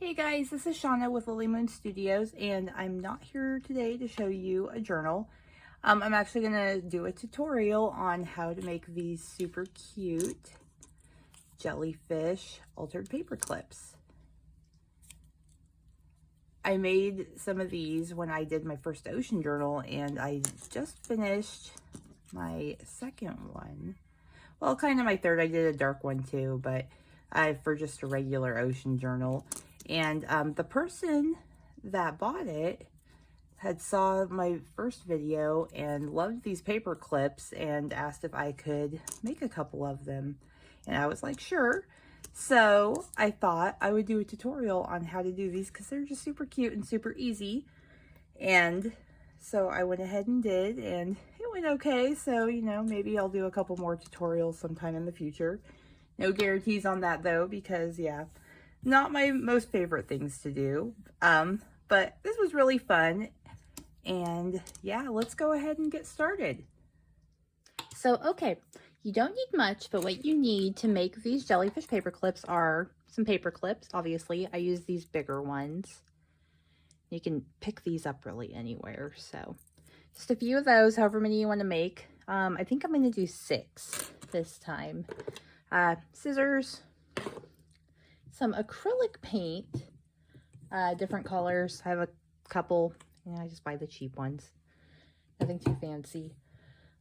Hey guys, this is Shauna with Lily Moon Studios, and I'm not here today to show you a journal. I'm actually going to do a tutorial on how to make these super cute jellyfish altered paper clips. I made some of these when I did my first ocean journal, and I just finished my second one. Well, kind of my third. I did a dark one too, but for just a regular ocean journal. And the person that bought it had saw my first video and loved these paper clips and asked if I could make a couple of them. And I was like, sure. So I thought I would do a tutorial on how to do these because they're just super cute and super easy. And so I went ahead and did, and it went okay. So, you know, maybe I'll do a couple more tutorials sometime in the future. No guarantees on that though, because yeah, not my most favorite things to do. But this was really fun. And yeah, let's go ahead and get started. So, okay, you don't need much, but what you need to make these jellyfish paper clips are some paper clips. Obviously, I use these bigger ones. You can pick these up really anywhere. So just a few of those, however many you want to make. I think I'm going to do 6 this time. Scissors, some acrylic paint, different colors. I have a couple. Yeah, I just buy the cheap ones. Nothing too fancy.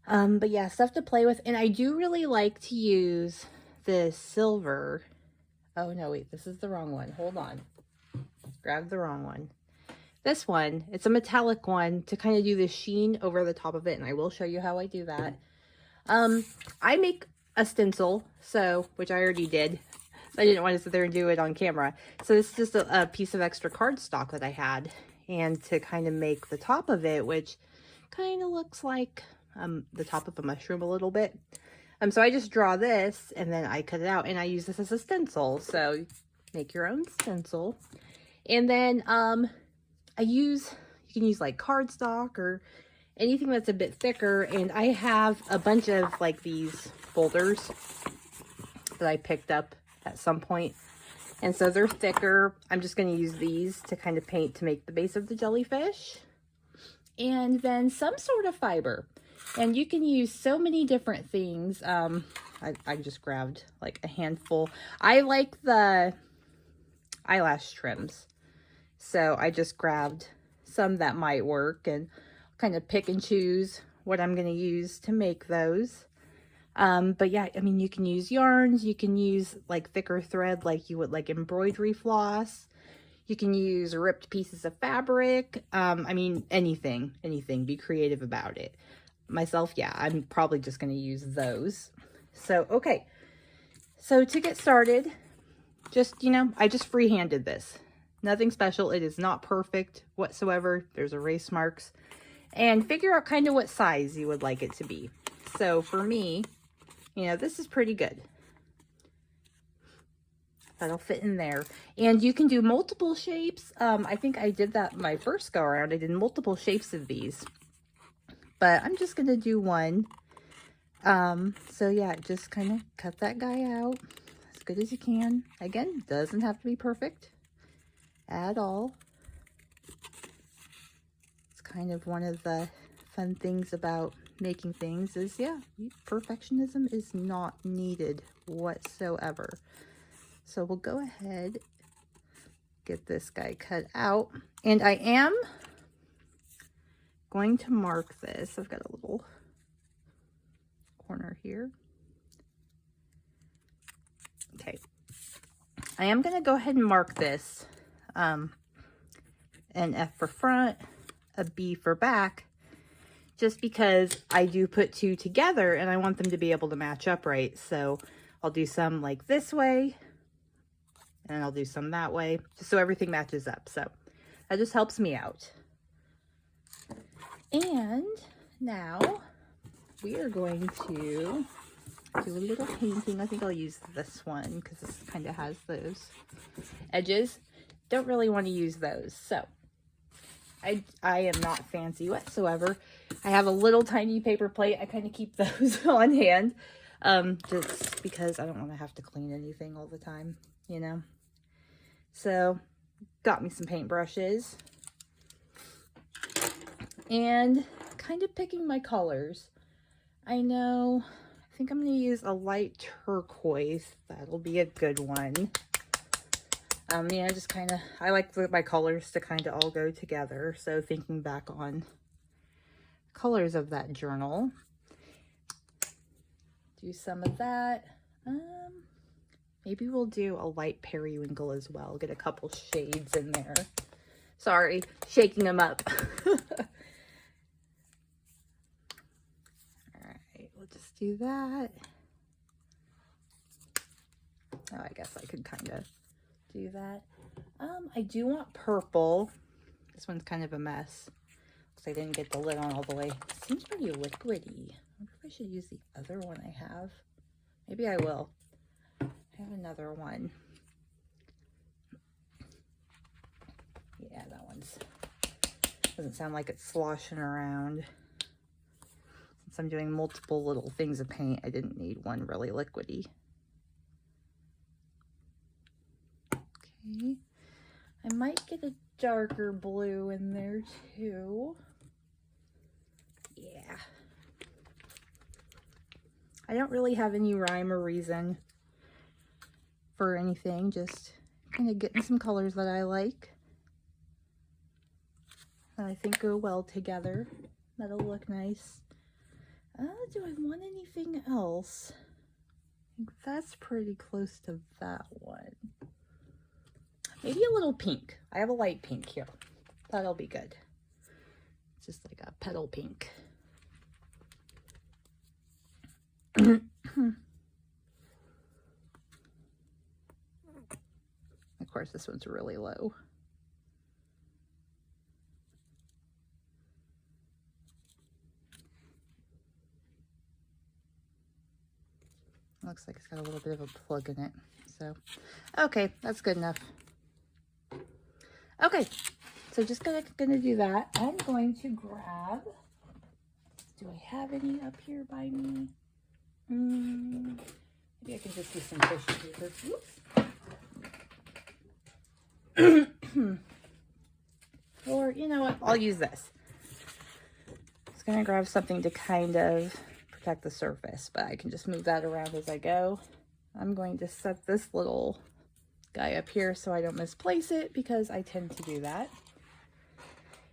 But yeah, stuff to play with. And I do really like to use this silver. Oh no, wait, this is the wrong one. Hold on. Grabbed the wrong one. This one, it's a metallic one to kind of do the sheen over the top of it. And I will show you how I do that. I make a stencil, so, which I already did. I didn't want to sit there and do it on camera. So this is just a piece of extra cardstock that I had. And to kind of make the top of it, which kind of looks like the top of a mushroom a little bit. So I just draw this and then I cut it out and I use this as a stencil. So make your own stencil. And then you can use like cardstock or anything that's a bit thicker. And I have a bunch of like these folders that I picked up at some point. And so they're thicker. I'm just going to use these to kind of paint to make the base of the jellyfish. And then some sort of fiber. And you can use so many different things. I just grabbed like a handful. I like the eyelash trims. So I just grabbed some that might work and kind of pick and choose what I'm going to use to make those. But yeah, I mean, you can use yarns, you can use like thicker thread like you would like embroidery floss. You can use ripped pieces of fabric. I mean, anything, be creative about it. Myself, yeah, I'm probably just going to use those. So, okay. So to get started, just, you know, I just freehanded this. Nothing special. It is not perfect whatsoever. There's erase marks. And figure out kind of what size you would like it to be. So for me, you know, this is pretty good. That'll fit in there. And you can do multiple shapes. I think I did that my first go around. I did multiple shapes of these. But I'm just going to do one. So yeah, just kind of cut that guy out as good as you can. Again, doesn't have to be perfect at all. It's kind of one of the fun things about making things is, yeah, perfectionism is not needed whatsoever. So we'll go ahead, get this guy cut out, and I am going to mark this. I've got a little corner here. Okay, I am going to go ahead and mark this, an F for front, a B for back, just because I do put 2 together and I want them to be able to match up right. So I'll do some like this way and I'll do some that way, just so everything matches up. So that just helps me out. And now we are going to do a little painting. I think I'll use this one because this kind of has those edges. Don't really want to use those. So I am not fancy whatsoever. I have a little tiny paper plate. I kind of keep those on hand just because I don't want to have to clean anything all the time, you know. So got me some paintbrushes and kind of picking my colors. I think I'm going to use a light turquoise. That'll be a good one. Yeah, just kind of, I like my colors to kind of all go together. So thinking back on colors of that journal, do some of that. Maybe we'll do a light periwinkle as well. Get a couple shades in there. Sorry, shaking them up. All right, we'll just do that. Oh, I guess I could kind of do that. I do want purple. This one's kind of a mess because I didn't get the lid on all the way. It seems pretty liquidy. I wonder if I should use the other one I have. Maybe I will. I have another one. Yeah, that one's doesn't sound like it's sloshing around. Since I'm doing multiple little things of paint, I didn't need one really liquidy. Okay. I might get a darker blue in there too. Yeah. I don't really have any rhyme or reason for anything, just kind of getting some colors that I like, that I think go well together. That'll look nice. Do I want anything else? I think that's pretty close to that one. Maybe a little pink. I have a light pink here. That'll be good. It's just like a petal pink. Of course, this one's really low. Looks like it's got a little bit of a plug in it. So, okay, that's good enough. Okay, so just gonna do that. I'm going to grab, do I have any up here by me? Maybe I can just use some tissue paper. Oops. Or, you know what, I'll use this. Just gonna grab something to kind of protect the surface, but I can just move that around as I go. I'm going to set this little guy up here so I don't misplace it, because I tend to do that.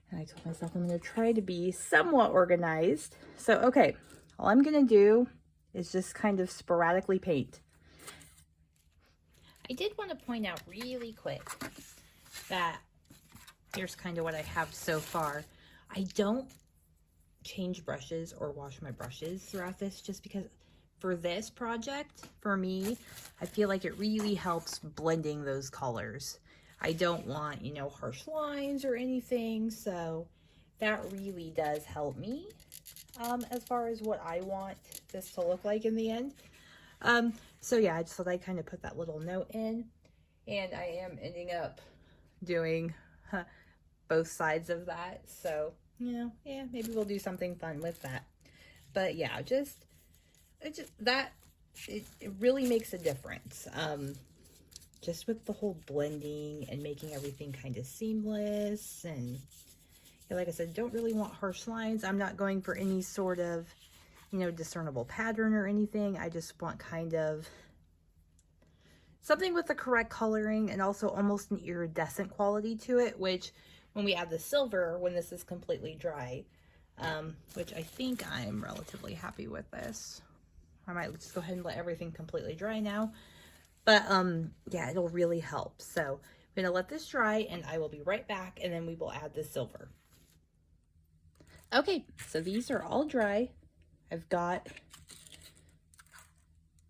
And I told myself I'm going to try to be somewhat organized. So, okay, all I'm going to do is just kind of sporadically paint. I did want to point out really quick that here's kind of what I have so far. I don't change brushes or wash my brushes throughout this, just because for this project, for me, I feel like it really helps blending those colors. I don't want, you know, harsh lines or anything, so that really does help me as far as what I want this to look like in the end. So yeah, I just thought I'd kind of put that little note in, and I am ending up doing both sides of that, so, you know, yeah, maybe we'll do something fun with that. But yeah, it really makes a difference. Just with the whole blending and making everything kind of seamless. And yeah, like I said, don't really want harsh lines. I'm not going for any sort of, you know, discernible pattern or anything. I just want kind of something with the correct coloring and also almost an iridescent quality to it, which when we add the silver, when this is completely dry, which I think I'm relatively happy with this. I might just go ahead and let everything completely dry now. But yeah, it'll really help. So I'm going to let this dry and I will be right back, and then we will add the silver. Okay, so these are all dry. I've got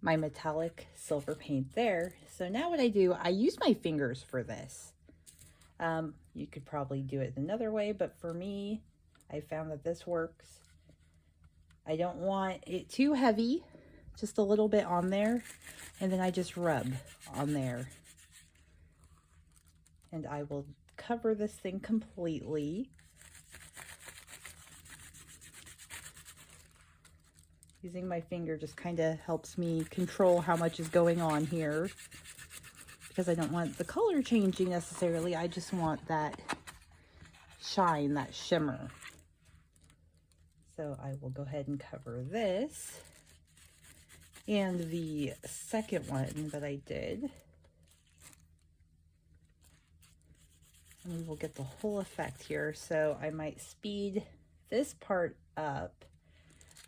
my metallic silver paint there. So now what I do, I use my fingers for this. You could probably do it another way, but for me, I found that this works. I don't want it too heavy, just a little bit on there, and then I just rub on there. And I will cover this thing completely. Using my finger just kind of helps me control how much is going on here. because I don't want the color changing necessarily. I just want that shine, that shimmer. So I will go ahead and cover this. And the second one that I did. And we will get the whole effect here. So I might speed this part up,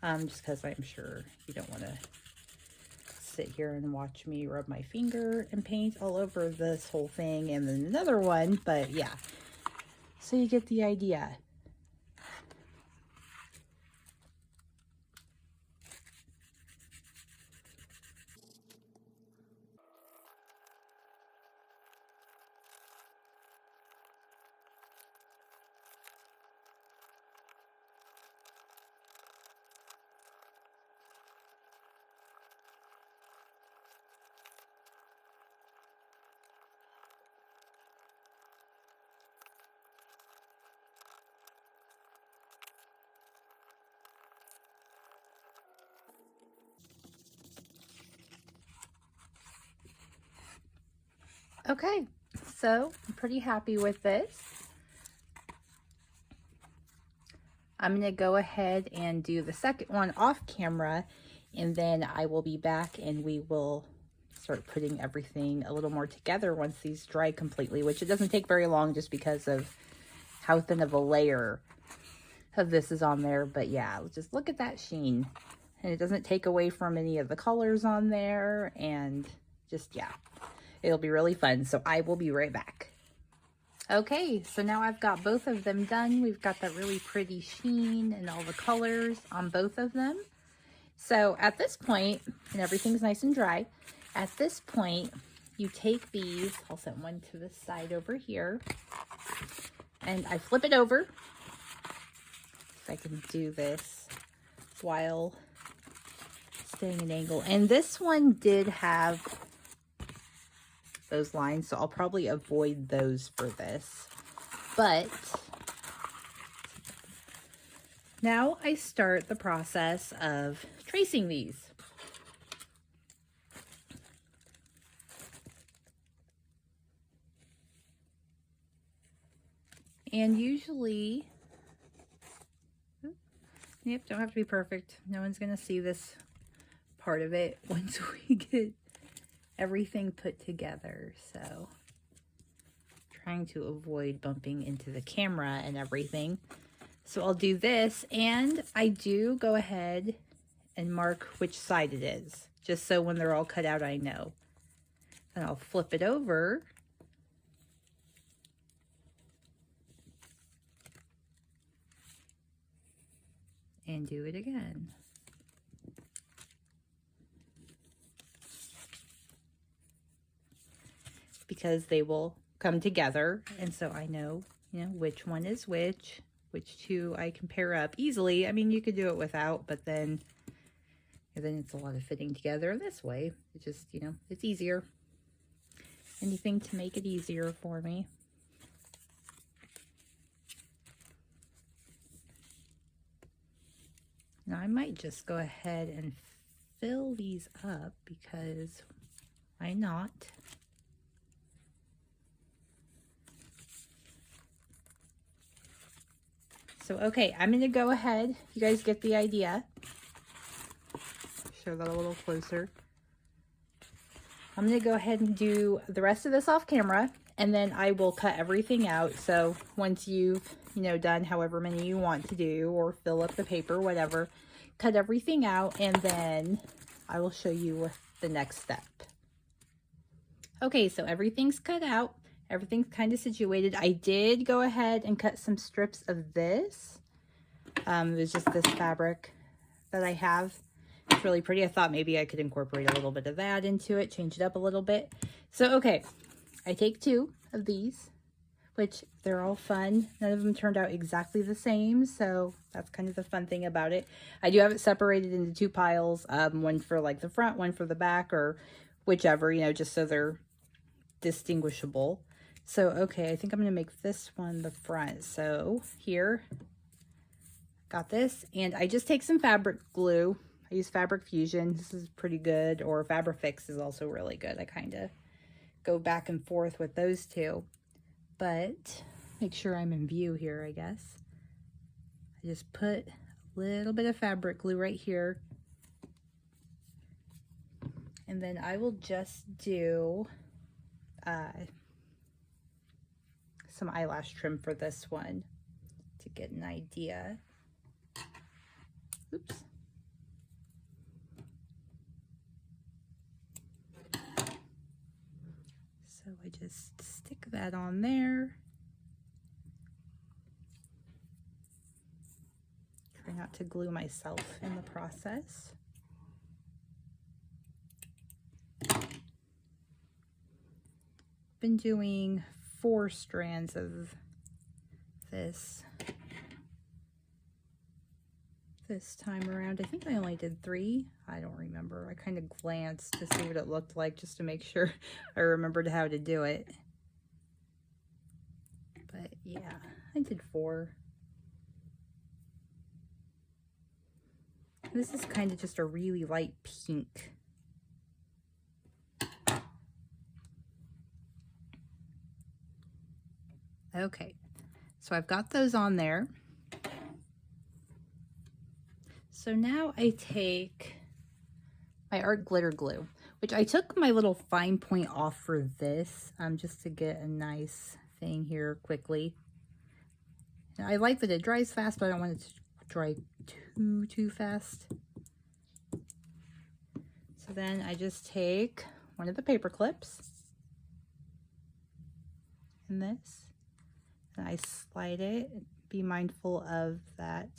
just because I'm sure you don't want to sit here and watch me rub my finger and paint all over this whole thing and then another one, but yeah, so you get the idea. Okay, so I'm pretty happy with this. I'm going to go ahead and do the second one off camera, and then I will be back and we will start putting everything a little more together once these dry completely, which it doesn't take very long just because of how thin of a layer of this is on there. But yeah, just look at that sheen, and it doesn't take away from any of the colors on there, and just, yeah, it'll be really fun. So I will be right back. Okay, so now I've got both of them done. We've got that really pretty sheen and all the colors on both of them. So at this point, and everything's nice and dry, at this point, you take these, I'll set one to the side over here, and I flip it over. If I can do this while staying an angle. And this one did have those lines, so I'll probably avoid those for this. But now I start the process of tracing these. And usually, yep, don't have to be perfect. No one's gonna see this part of it once we get everything put together. So trying to avoid bumping into the camera and everything. So I'll do this, and I do go ahead and mark which side it is, just so when they're all cut out, I know. And I'll flip it over. And do it again. Because they will come together, and so I know, which one is which two I can pair up easily. I mean, you could do it without, but then it's a lot of fitting together this way. It just, it's easier. Anything to make it easier for me. Now I might just go ahead and fill these up, because why not? So, okay, I'm going to go ahead. You guys get the idea. Show that a little closer. I'm going to go ahead and do the rest of this off camera, and then I will cut everything out. So once you've, done however many you want to do, or fill up the paper, whatever, cut everything out, and then I will show you the next step. Okay, so everything's cut out. Everything's kind of situated. I did go ahead and cut some strips of this. There's just this fabric that I have. It's really pretty. I thought maybe I could incorporate a little bit of that into it, change it up a little bit. So, okay, I take 2 of these, which they're all fun. None of them turned out exactly the same, so that's kind of the fun thing about it. I do have it separated into 2 piles, one for like the front, one for the back, or whichever, just so they're distinguishable. So, okay, I think I'm going to make this one the front. So here, got this, and I just take some fabric glue. I use Fabric Fusion. This is pretty good, or Fabrifix is also really good. I kind of go back and forth with those two. But make sure I'm in view here, I guess. I just put a little bit of fabric glue right here. And then I will just do some eyelash trim for this one to get an idea. Oops. So I just stick that on there. Try not to glue myself in the process. Been doing 4 strands of this time around. I think I only did 3. I don't remember. I kind of glanced to see what it looked like just to make sure I remembered how to do it. But yeah, I did 4. This is kind of just a really light pink. Okay, so I've got those on there. So now I take my art glitter glue, which I took my little fine point off for this, just to get a nice thing here quickly. And I like that it dries fast, but I don't want it to dry too fast. So then I just take one of the paper clips and this. And I slide it. Be mindful of that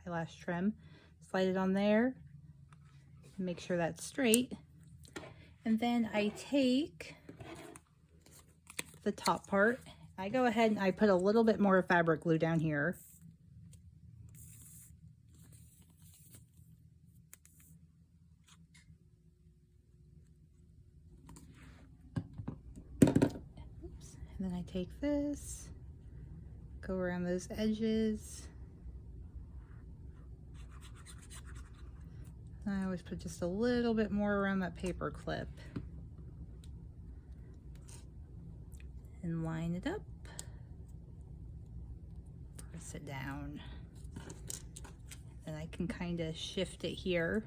eyelash trim. Slide it on there. Make sure that's straight. And then I take the top part. I go ahead and I put a little bit more fabric glue down here. Oops. And then I take this. Go around those edges. I always put just a little bit more around that paper clip. And line it up. Press it down. And I can kind of shift it here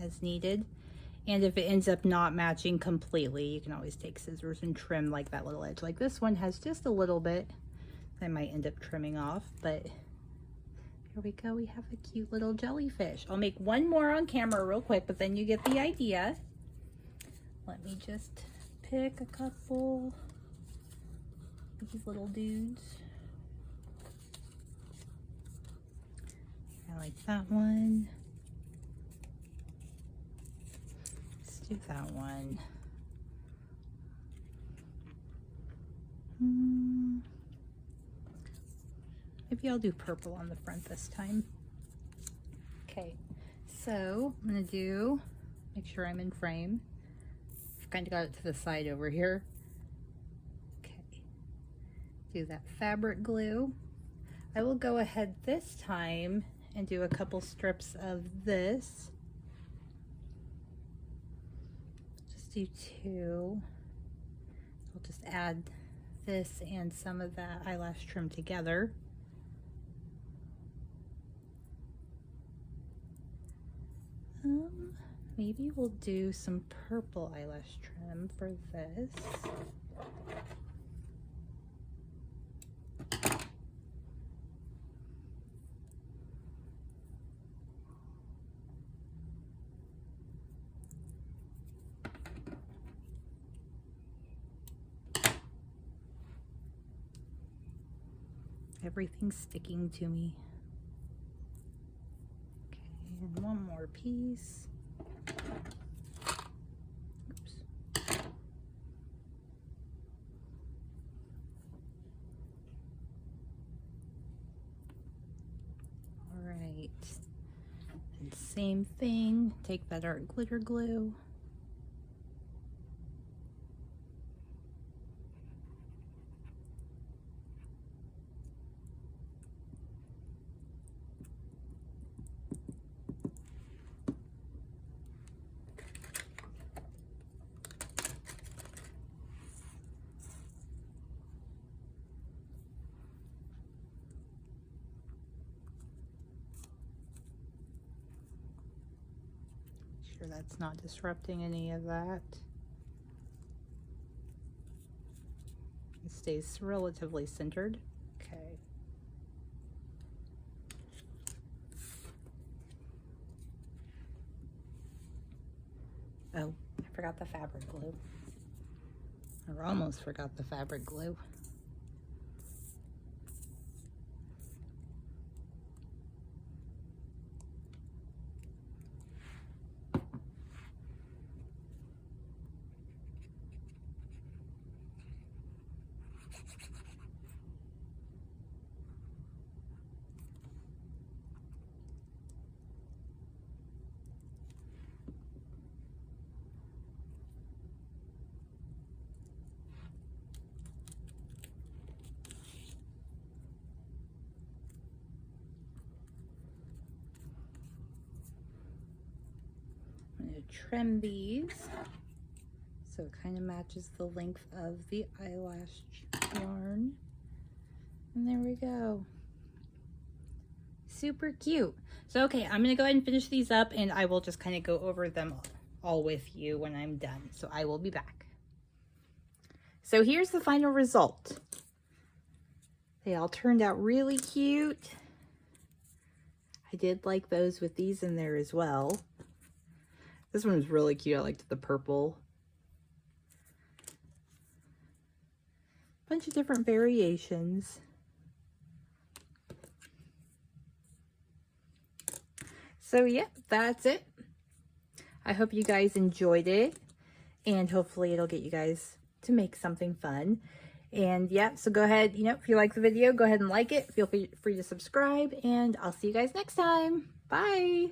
as needed. And if it ends up not matching completely, you can always take scissors and trim like that little edge. Like this one has just a little bit. I might end up trimming off, but here we go. We have a cute little jellyfish. I'll make one more on camera real quick, but then you get the idea. Let me just pick a couple of these little dudes. I like that one. Do that one. Maybe I'll do purple on the front this time. Okay, so I'm gonna make sure I'm in frame. I've kind of got it to the side over here. Okay, do that fabric glue. I will go ahead this time and do a couple strips of this. Do 2. I'll just add this and some of that eyelash trim together. Maybe we'll do some purple eyelash trim for this. Everything's sticking to me. Okay, and one more piece. Oops. All right, and same thing, take that art glitter glue. Sure that's not disrupting any of that. It stays relatively centered. Okay. Oh, I forgot the fabric glue. Or almost forgot the fabric glue. I'm going to trim these so it kind of matches the length of the eyelash yarn. And there we go. Super cute. So, okay, I'm going to go ahead and finish these up, and I will just kind of go over them all with you when I'm done. So I will be back. So here's the final result. They all turned out really cute. I did like those with these in there as well. This one was really cute. I liked the purple. Bunch of different variations. So yeah, that's it. I hope you guys enjoyed it, and hopefully it'll get you guys to make something fun. And yeah, so go ahead, if you like the video, go ahead and like it. Feel free to subscribe, and I'll see you guys next time. Bye.